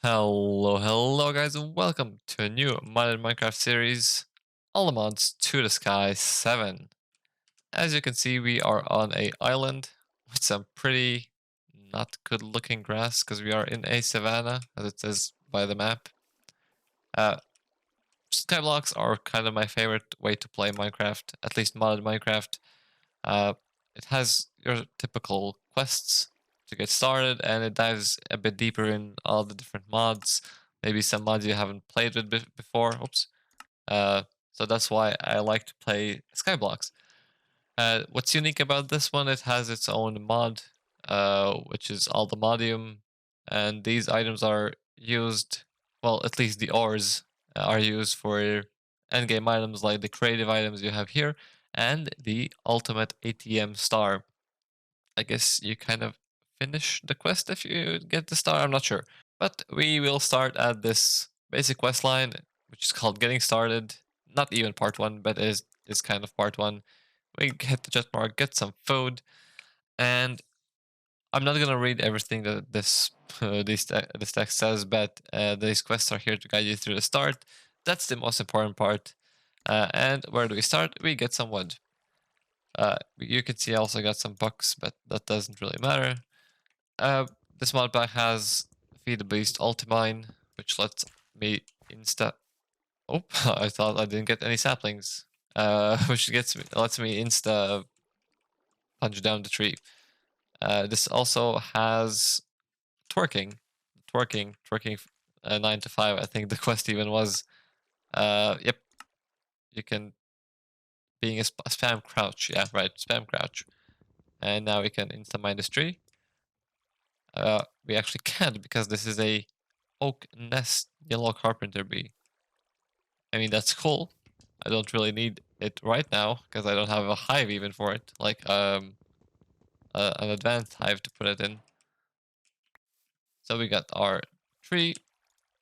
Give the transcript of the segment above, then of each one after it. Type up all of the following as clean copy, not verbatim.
Hello guys, and welcome to a new modded Minecraft series, all the mods to the sky 7. As you can see, we are on a island with some pretty not good looking grass because we are in a savanna, as it says by the map. Uh, Skyblocks are kind of my favorite way to play Minecraft, at least modded Minecraft. Uh, it has your typical quests to get started, and it dives a bit deeper in all the different mods. Maybe some mods you haven't played with before. Oops. Uh, so that's why I like to play Skyblocks. What's unique about this one? It has its own mod, which is all the modium, and these items are used. Well, at least the ores are used for endgame items like the creative items you have here and the ultimate ATM star. I guess you kind of finish the quest if you get the star, I'm not sure. But we will start at this basic quest line, which is called Getting Started. Not even part 1, but is kind of part 1. We hit the jet mark, get some food, and I'm not gonna read everything that this text says, but these quests are here to guide you through the start. That's the most important part. And where do we start? We get some wood. You can see I also got some bucks, but that doesn't really matter. This modpack has Feed the Beast Ultimine, which lets me insta. Oh, I thought I didn't get any saplings. Which lets me insta punch down the tree. This also has twerking 9 to 5. I think the quest even was. Yep, you can being a spam crouch. Yeah, right, spam crouch. And now we can insta mine this tree. We actually can't because this is a oak nest yellow carpenter bee. I mean, that's cool. I don't really need it right now because I don't have a hive even for it, like an advanced hive to put it in. So we got our tree,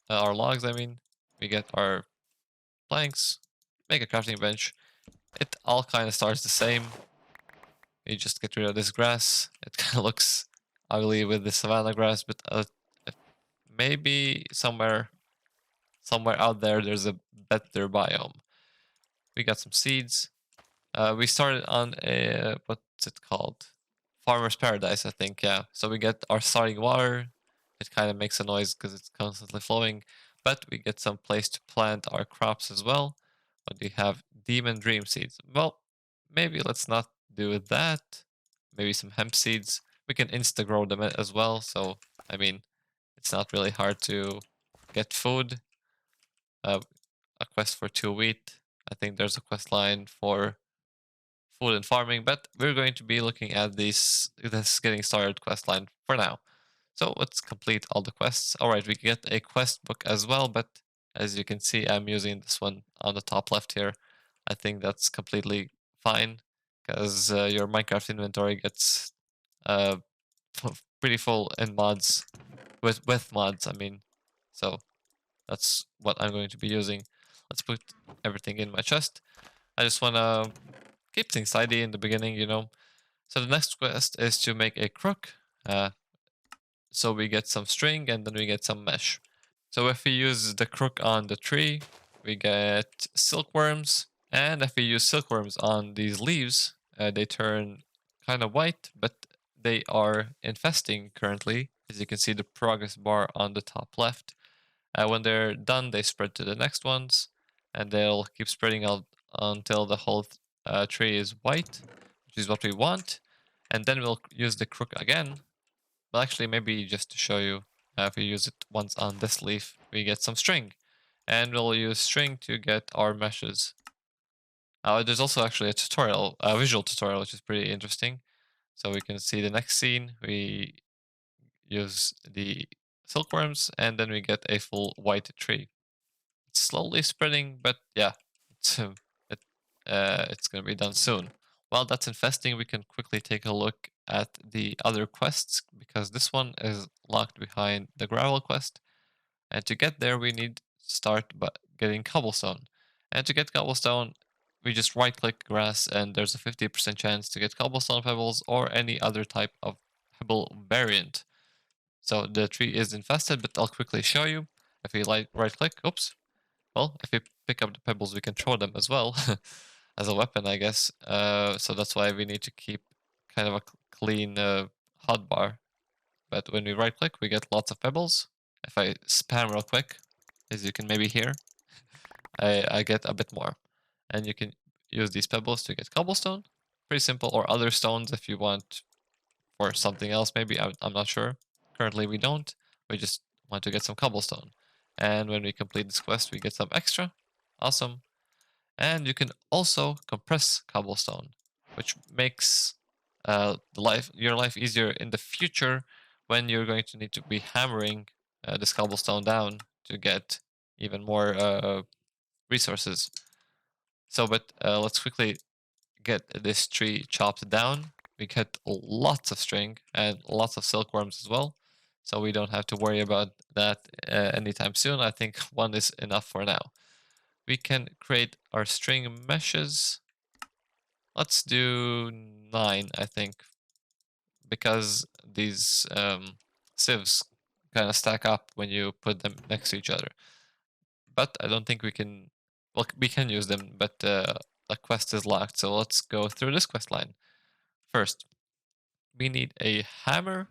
our logs. I mean, we get our planks, make a crafting bench. It all kind of starts the same. You just get rid of this grass. It kind of looks ugly with the savanna grass, but maybe somewhere out there there's a better biome. We got some seeds. We started on a, what's it called? Farmer's Paradise, I think, yeah. So we get our starting water. It kind of makes a noise because it's constantly flowing. But we get some place to plant our crops as well. But we have Demon Dream Seeds. Well, maybe let's not do that. Maybe some hemp seeds. We can insta-grow them as well. So, I mean, it's not really hard to get food. A quest for 2 wheat. I think there's a quest line for food and farming, but we're going to be looking at this getting started quest line for now. So let's complete all the quests. Alright, we get a quest book as well, but as you can see, I'm using this one on the top left here. I think that's completely fine, because your Minecraft inventory gets uh, pretty full in mods, with mods, I mean. So that's what I'm going to be using. Let's put everything in my chest. I just want to keep things tidy in the beginning, you know. So the next quest is to make a crook. So we get some string and then we get some mesh. So if we use the crook on the tree, we get silkworms. And if we use silkworms on these leaves, they turn kind of white, but they are infesting currently. As you can see the progress bar on the top left. When they're done, they spread to the next ones, and they'll keep spreading out until the whole tree is white, which is what we want. And then we'll use the crook again. Well, actually, maybe just to show you, if we use it once on this leaf, we get some string. And we'll use string to get our meshes. There's also actually a tutorial, a visual tutorial, which is pretty interesting. So we can see the next scene. We use the silkworms, and then we get a full white tree. It's slowly spreading, but yeah, it's gonna be done soon. While that's infesting, we can quickly take a look at the other quests, because this one is locked behind the gravel quest. And to get there, we need to start by getting cobblestone. And to get cobblestone, we just right click grass, and there's a 50% chance to get cobblestone pebbles or any other type of pebble variant. So the tree is infested, but I'll quickly show you. If we right click, oops. Well, if we pick up the pebbles, we can throw them as well as a weapon, I guess. So that's why we need to keep kind of a clean hotbar. But when we right click, we get lots of pebbles. If I spam real quick, as you can maybe hear, I get a bit more. And you can use these pebbles to get cobblestone. Pretty simple, or other stones if you want for something else, maybe. I'm not sure. Currently, we don't. We just want to get some cobblestone. And when we complete this quest, we get some extra. Awesome. And you can also compress cobblestone, which makes your life easier in the future when you're going to need to be hammering this cobblestone down to get even more resources. So, but let's quickly get this tree chopped down. We get lots of string and lots of silkworms as well. So we don't have to worry about that anytime soon. I think one is enough for now. We can create our string meshes. Let's do 9, I think, because these sieves kind of stack up when you put them next to each other. But I don't think we can, well, we can use them, but the quest is locked. So let's go through this quest line. First, we need a hammer.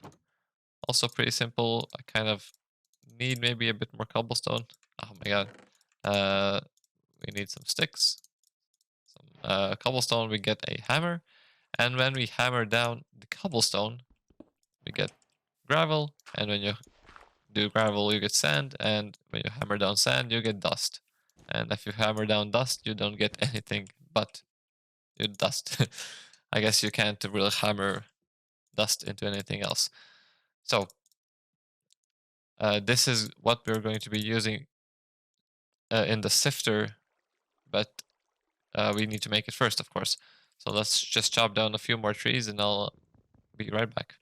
Also pretty simple. I kind of need maybe a bit more cobblestone. Oh my god. We need some sticks. Some cobblestone, we get a hammer. And when we hammer down the cobblestone, we get gravel. And when you do gravel, you get sand. And when you hammer down sand, you get dust. And if you hammer down dust, you don't get anything but dust. I guess you can't really hammer dust into anything else. So this is what we're going to be using in the sifter, but we need to make it first, of course. So let's just chop down a few more trees and I'll be right back.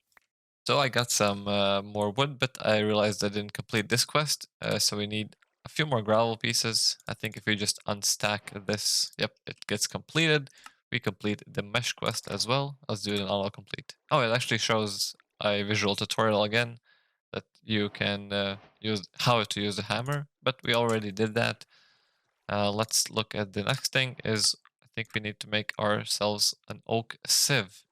So I got some more wood, but I realized I didn't complete this quest. So we need a few more gravel pieces. I think if we just unstack this, yep, it gets completed. We complete the mesh quest as well. Let's do it in auto complete. Oh, it actually shows a visual tutorial again that you can use how to use the hammer, but we already did that. Let's look at the next thing is I think we need to make ourselves an oak sieve.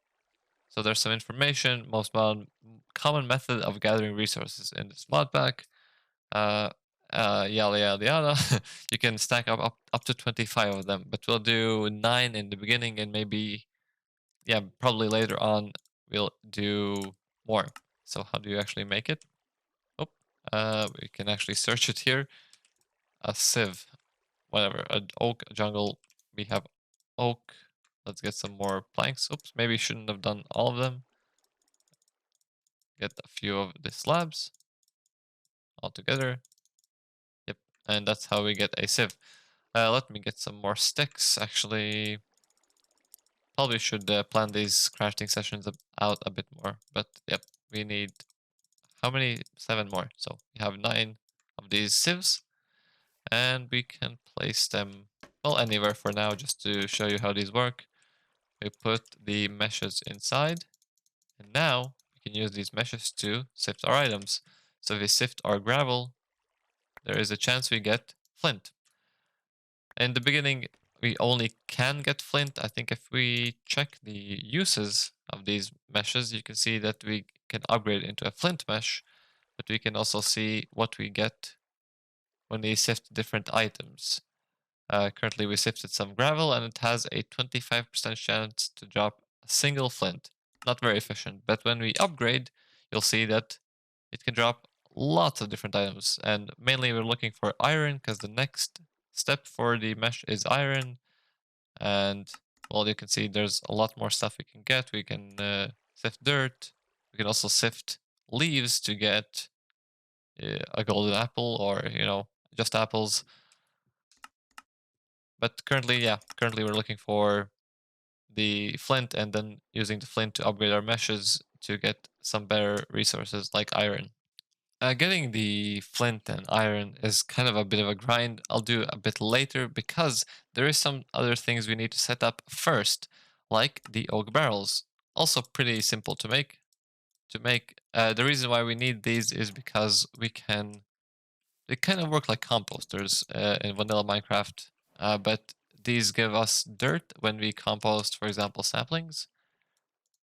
So there's some information, most common method of gathering resources in this mod pack. Yada yada yada. You can stack up to 25 of them, but we'll do 9 in the beginning and maybe, yeah, probably later on we'll do more. So how do you actually make it? We can actually search it here. A sieve, whatever, an oak jungle. We have oak. Let's get some more planks. Oops, maybe shouldn't have done all of them. Get a few of the slabs all together. Yep, and that's how we get a sieve. Let me get some more sticks. Actually, probably should plan these crafting sessions out a bit more. But yep, we need how many? 7 more. So we have 9 of these sieves. And we can place them, well, anywhere for now, just to show you how these work. We put the meshes inside, and now we can use these meshes to sift our items. So if we sift our gravel, there is a chance we get flint. In the beginning, we only can get flint. I think if we check the uses of these meshes, you can see that we can upgrade into a flint mesh, but we can also see what we get when we sift different items. Currently, we sifted some gravel, and it has a 25% chance to drop a single flint. Not very efficient, but when we upgrade, you'll see that it can drop lots of different items. And mainly, we're looking for iron because the next step for the mesh is iron. And well, you can see there's a lot more stuff we can get. We can sift dirt. We can also sift leaves to get a golden apple, or just apples. But currently, yeah, currently we're looking for the flint and then using the flint to upgrade our meshes to get some better resources like iron. Getting the flint and iron is kind of a bit of a grind. I'll do a bit later because there is some other things we need to set up first, like the oak barrels. Also pretty simple to make. to make. The reason why we need these is because they kind of work like composters in vanilla Minecraft, but these give us dirt when we compost, for example, saplings,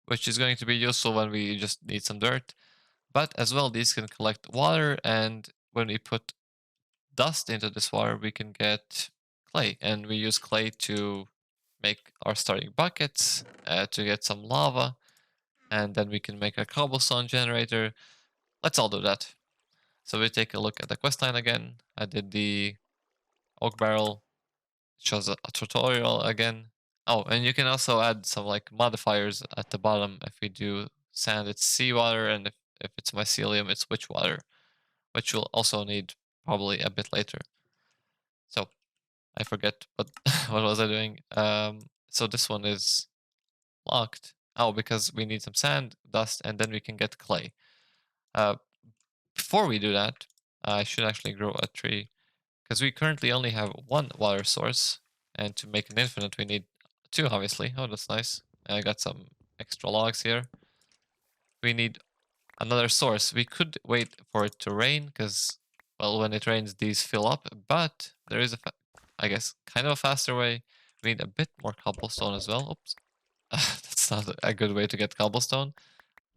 which is going to be useful when we just need some dirt. But as well, these can collect water, and when we put dust into this water, we can get clay, and we use clay to make our starting buckets, to get some lava, and then we can make a cobblestone generator. Let's all do that. So we take a look at the quest line again. I did the oak barrel. It shows a tutorial again. Oh, and you can also add some like modifiers at the bottom. If we do sand, it's seawater, and if it's mycelium, it's witch water, which we'll also need probably a bit later. So I forget what what was I doing. So this one is locked. Oh, because we need some sand, dust, and then we can get clay. Uh, Before we do that, I should actually grow a tree because we currently only have one water source, and to make an infinite, we need two, obviously. Oh, that's nice. I got some extra logs here. We need another source. We could wait for it to rain because, well, when it rains, these fill up. But there is I guess, kind of a faster way. We need a bit more cobblestone as well. Oops, that's not a good way to get cobblestone.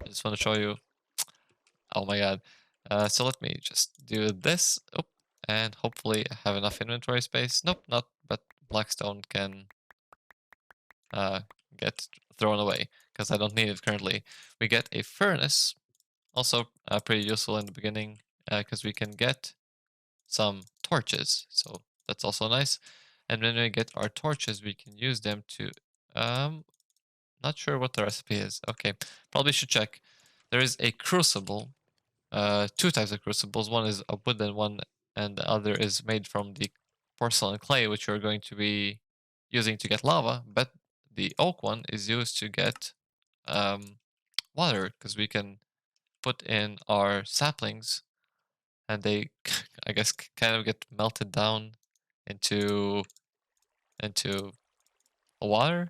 I just want to show you. Oh my god. So let me just do this. Oh, and hopefully I have enough inventory space. Nope, not. But blackstone can uh, get thrown away because I don't need it currently. We get a furnace, also pretty useful in the beginning because we can get some torches. So that's also nice. And when we get our torches, we can use them to not sure what the recipe is. Okay, probably should check. There is a crucible, two types of crucibles. One is a wooden one, and the other is made from the porcelain clay, which we're going to be using to get lava. But the oak one is used to get um, water, because we can put in our saplings, and they, I guess, kind of get melted down into into water.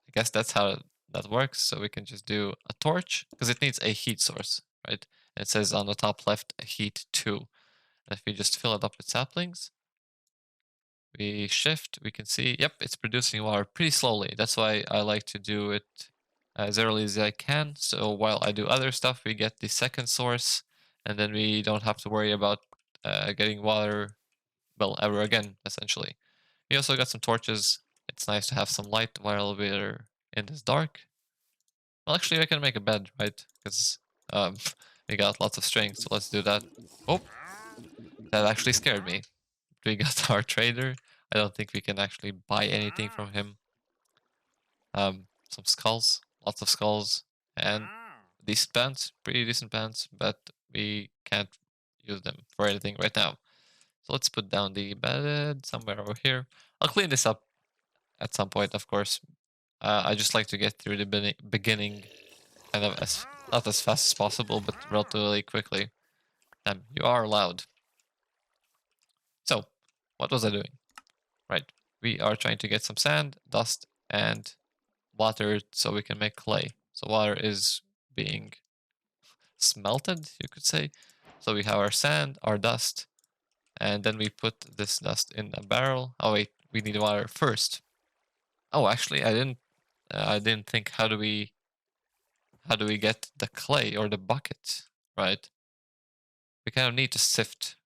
I guess that's how that works. So we can just do a torch because it needs a heat source, right? And it says on the top left, heat 2. And if we just fill it up with saplings, we shift, we can see, yep, it's producing water pretty slowly. That's why I like to do it as early as I can. So while I do other stuff, we get the second source, and then we don't have to worry about getting water, well, ever again, essentially. We also got some torches. It's nice to have some light while we're in this dark. Well, actually, I can make a bed, right? Because um, we got lots of strength, so let's do that. Oh, that actually scared me. We got our trader. I don't think we can actually buy anything from him. Some skulls, lots of skulls, and decent pants, pretty decent pants, but we can't use them for anything right now. So let's put down the bed somewhere over here. I'll clean this up at some point, of course. I just like to get through the beginning kind of as not as fast as possible, but relatively quickly. You are loud. So, what was I doing? Right, we are trying to get some sand, dust, and water so we can make clay. So water is being smelted, you could say. So we have our sand, our dust, and then we put this dust in a barrel. Oh wait, we need water first. Oh, actually, I didn't think how do we get the clay or the bucket, right? We kind of need to sift.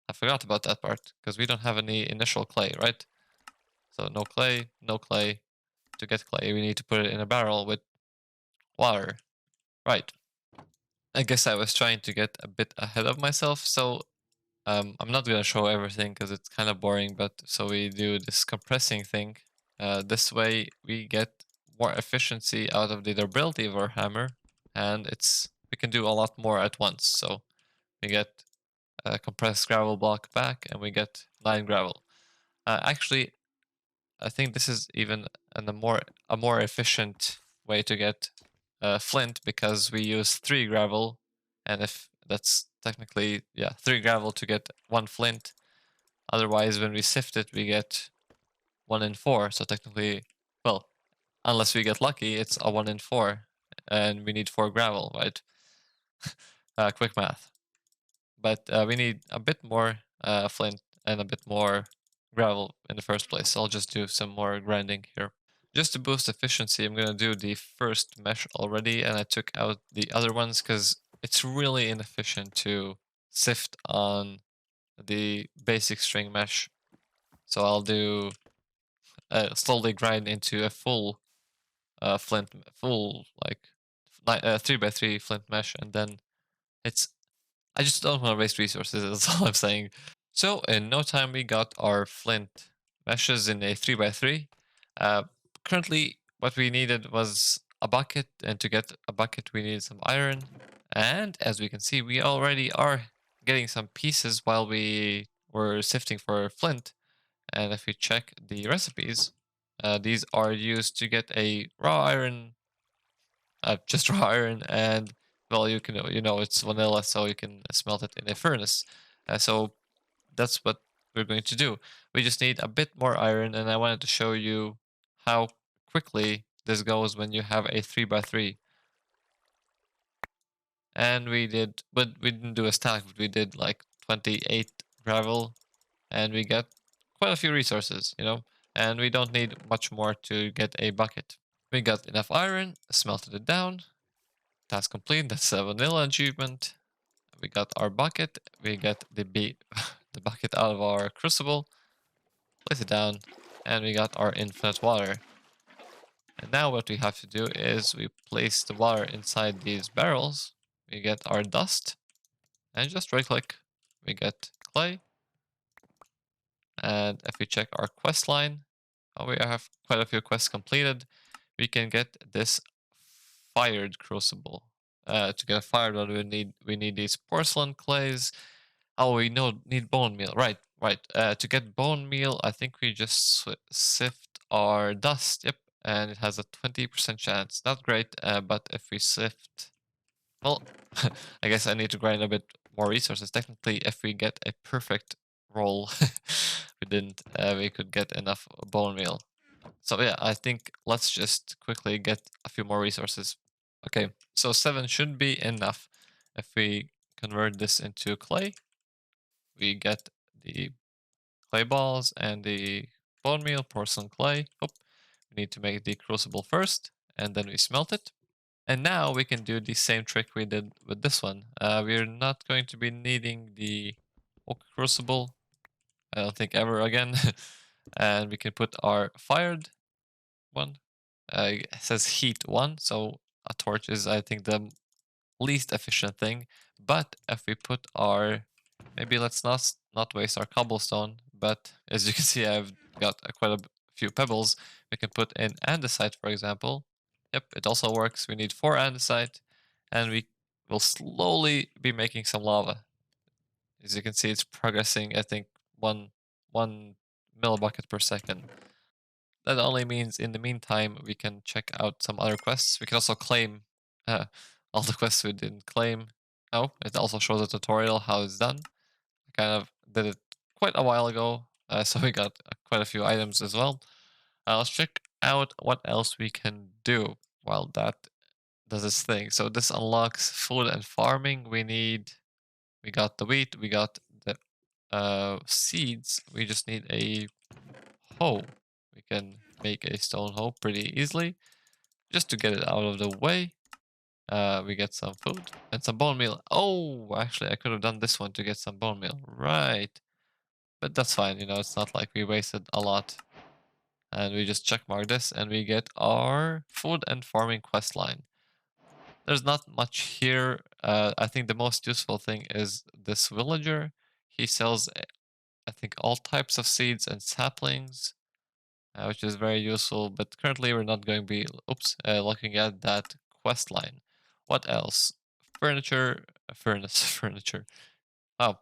I forgot about that part because we don't have any initial clay, right? So no clay, no clay. To get clay, we need to put it in a barrel with water. Right. I guess I was trying to get a bit ahead of myself, so I'm not gonna show everything because it's kind of boring. But so we do this compressing thing. This way we get more efficiency out of the durability of our hammer, and we can do a lot more at once. So we get a compressed gravel block back, and we get 9 gravel. Actually, I think this is even a more efficient way to get flint because we use 3 gravel, and if that's technically 3 gravel to get 1 flint. Otherwise, when we sift it, we get 1 in 4. So technically, well, unless we get lucky, it's a 1 in 4. and we need 4 gravel, right? Quick math. But we need a bit more flint and a bit more gravel in the first place. So I'll just do some more grinding here. Just to boost efficiency, I'm going to do the first mesh already, and I took out the other ones because it's really inefficient to sift on the basic string mesh. So I'll do slowly grind into a full flint, full like 3x3 flint mesh, and then it's. I just don't want to waste resources. That's all I'm saying. So in no time we got our flint meshes in a 3x3. Uh, Currently, what we needed was a bucket, and to get a bucket we needed some iron. And as we can see, we already are getting some pieces while we were sifting for flint. And if we check the recipes, these are used to get a raw iron, just raw iron, and well, it's vanilla, so you can smelt it in a furnace. So that's what we're going to do. We just need a bit more iron, and I wanted to show you how quickly this goes when you have a 3x3. And but we didn't do a stack, but we did like 28 gravel, and we got quite a few resources, and we don't need much more to get a bucket. We got enough iron, smelted it down, task complete, that's a vanilla achievement. We got our bucket, we get the bucket out of our crucible, place it down, and we got our infinite water. And now what we have to do is we place the water inside these barrels, we get our dust, and just right click, we get clay. And if we check our quest line, we have quite a few quests completed. We can get this fired crucible. To get a fired one, we need these porcelain clays. Oh, we need bone meal. Right, right. To get bone meal, I think we just sift our dust. Yep, and it has a 20% chance. Not great, but if we sift, well, I guess I need to grind a bit more resources. Technically, if we get a perfect roll, we didn't. We could get enough bone meal. So yeah, I think let's just quickly get a few more resources. Okay, so 7 should be enough. If we convert this into clay, we get the clay balls and the bone meal, porcelain clay. Oh, we need to make the crucible first, and then we smelt it. And now we can do the same trick we did with this one. We're not going to be needing the oak crucible, I don't think ever again. And we can put our fired one. It says heat 1, so a torch is, I think, the least efficient thing. But if we put our, maybe let's not waste our cobblestone, but as you can see, I've got quite a few pebbles. We can put in andesite, for example. Yep, it also works. We need 4 andesite, and we will slowly be making some lava. As you can see, it's progressing, I think, one millibucket per second. That only means in the meantime we can check out some other quests. We can also claim uh, all the quests we didn't claim. Oh, it also shows a tutorial how it's done. I kind of did it quite a while ago, so we got quite a few items as well. Let's check out what else we can do while that does its thing. So this unlocks food and farming. We got the wheat, we got the seeds. We just need a hoe. We can make a stone hoe pretty easily. Just to get it out of the way, we get some food and some bone meal. Oh, actually, I could have done this one to get some bone meal. Right. But that's fine, it's not like we wasted a lot. And we just checkmark this and we get our food and farming quest line. There's not much here. I think the most useful thing is this villager. He sells, I think, all types of seeds and saplings, which is very useful. But currently, we're not going to be, looking at that quest line. What else? Furniture, furnace, furniture. Oh,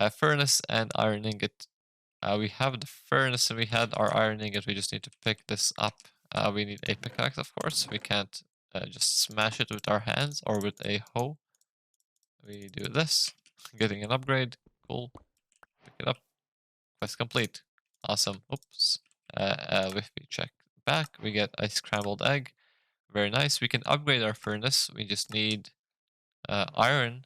furnace and iron ingot. We have the furnace and we had our iron ingot. We just need to pick this up. We need a pickaxe, of course. We can't just smash it with our hands or with a hoe. We do this. Getting an upgrade. Cool. Pick it up. Quest complete. Awesome. Oops. If we check back, we get a scrambled egg. Very nice. We can upgrade our furnace. We just need iron.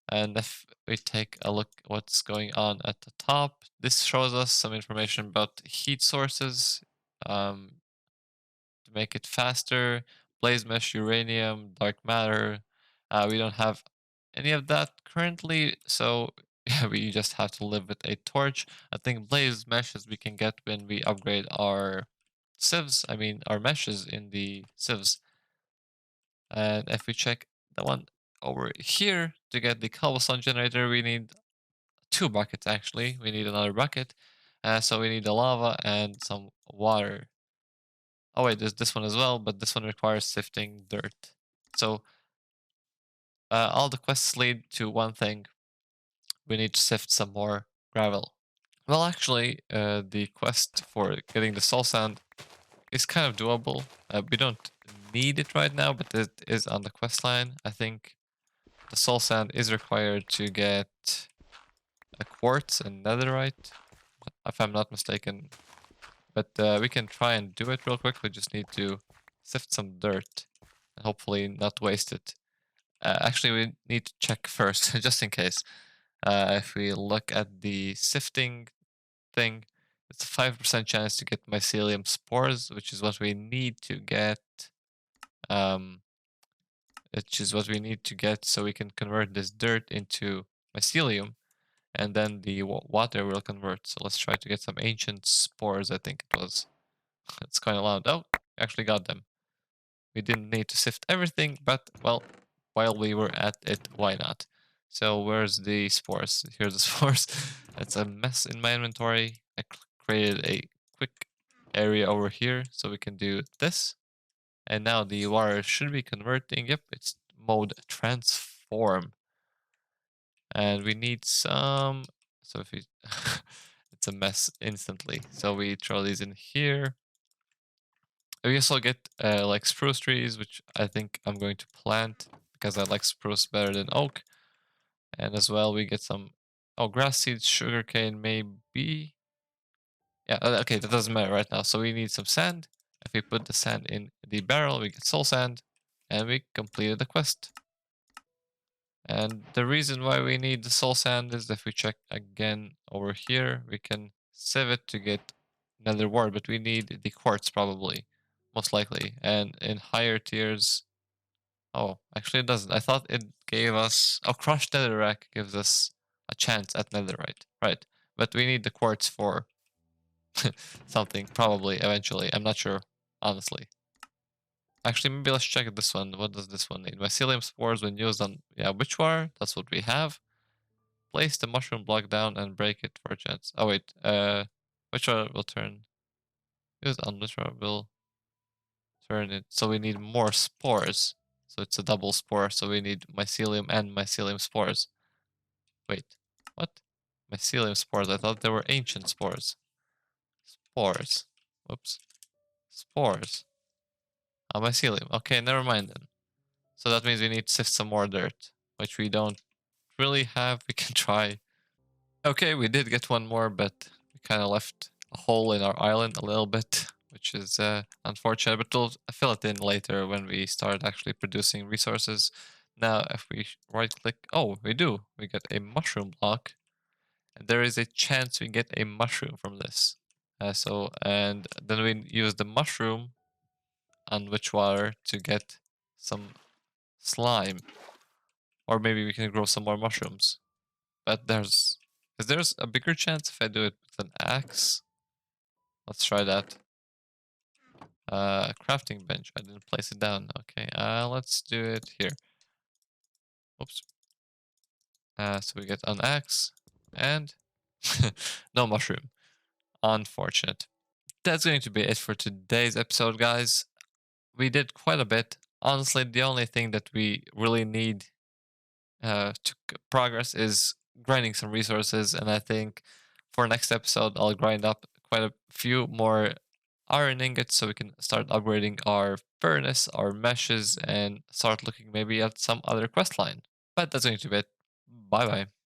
And if we take a look what's going on at the top, this shows us some information about heat sources. To make it faster, blaze mesh, uranium, dark matter. We don't have any of that currently, so yeah, we just have to live with a torch. I think blaze meshes we can get when we upgrade our sieves, I mean our meshes in the sieves. And if we check the one over here to get the cobblestone generator, we need two buckets actually. We need another bucket. So we need the lava and some water. Oh wait, there's this one as well, but this one requires sifting dirt. So all the quests lead to one thing. We need to sift some more gravel. Well, actually, the quest for getting the soul sand is kind of doable. We don't need it right now, but it is on the quest line. I think the soul sand is required to get a quartz and netherite, if I'm not mistaken. But we can try and do it real quick. We just need to sift some dirt and hopefully not waste it. Actually, we need to check first, just in case. If we look at the sifting thing, it's a 5% chance to get mycelium spores, which is what we need to get. Um, which is what we need to get so we can convert this dirt into mycelium, and then the water will convert. So let's try to get some ancient spores, I think it was. It's kind of loud. Oh, actually got them. We didn't need to sift everything, but, well, while we were at it, why not? So where's the spores? Here's the spores. It's a mess in my inventory. I created a quick area over here so we can do this. And now the water should be converting. Yep, it's mode transform. And we need some... So if we... it's a mess instantly. So we throw these in here. We also get like spruce trees, which I think I'm going to plant because I like spruce better than oak. And as well, we get some grass seeds, sugarcane, maybe. Yeah, okay, that doesn't matter right now. So we need some sand. If we put the sand in the barrel, we get soul sand, and we completed the quest. And the reason why we need the soul sand is if we check again over here, we can sieve it to get another ward, but we need the quartz probably, most likely. And in higher tiers, oh, actually it doesn't. I thought it gave us, oh, crushed netherrack gives us a chance at netherite, right? But we need the quartz for something, probably, eventually. I'm not sure, honestly. Actually, maybe let's check this one. What does this one need? Mycelium spores when used on, yeah, witchwire. That's what we have. Place the mushroom block down and break it for a chance. Oh wait, witchwire will turn. Used on witchwire will turn it. So we need more spores. So it's a double spore. So we need mycelium and mycelium spores. Wait, what? Mycelium spores. I thought they were ancient spores. Spores. Whoops. Spores. Oh, mycelium. Okay, never mind then. So that means we need to sift some more dirt, which we don't really have. We can try. Okay, we did get one more, but we kind of left a hole in our island a little bit, which is unfortunate, but we'll fill it in later when we start actually producing resources. Now, if we right click, oh, we do. We get a mushroom block. And there is a chance we get a mushroom from this. And then we use the mushroom on witchwater to get some slime. Or maybe we can grow some more mushrooms. But there's a bigger chance if I do it with an axe. Let's try that. Crafting bench. I didn't place it down. Okay, let's do it here. Oops. So we get an axe and no mushroom. Unfortunate. That's going to be it for today's episode, guys. We did quite a bit. Honestly, the only thing that we really need to progress is grinding some resources, and I think for next episode I'll grind up quite a few more iron ingots so we can start upgrading our furnace, our meshes, and start looking maybe at some other quest line. But that's going to be it. Bye bye.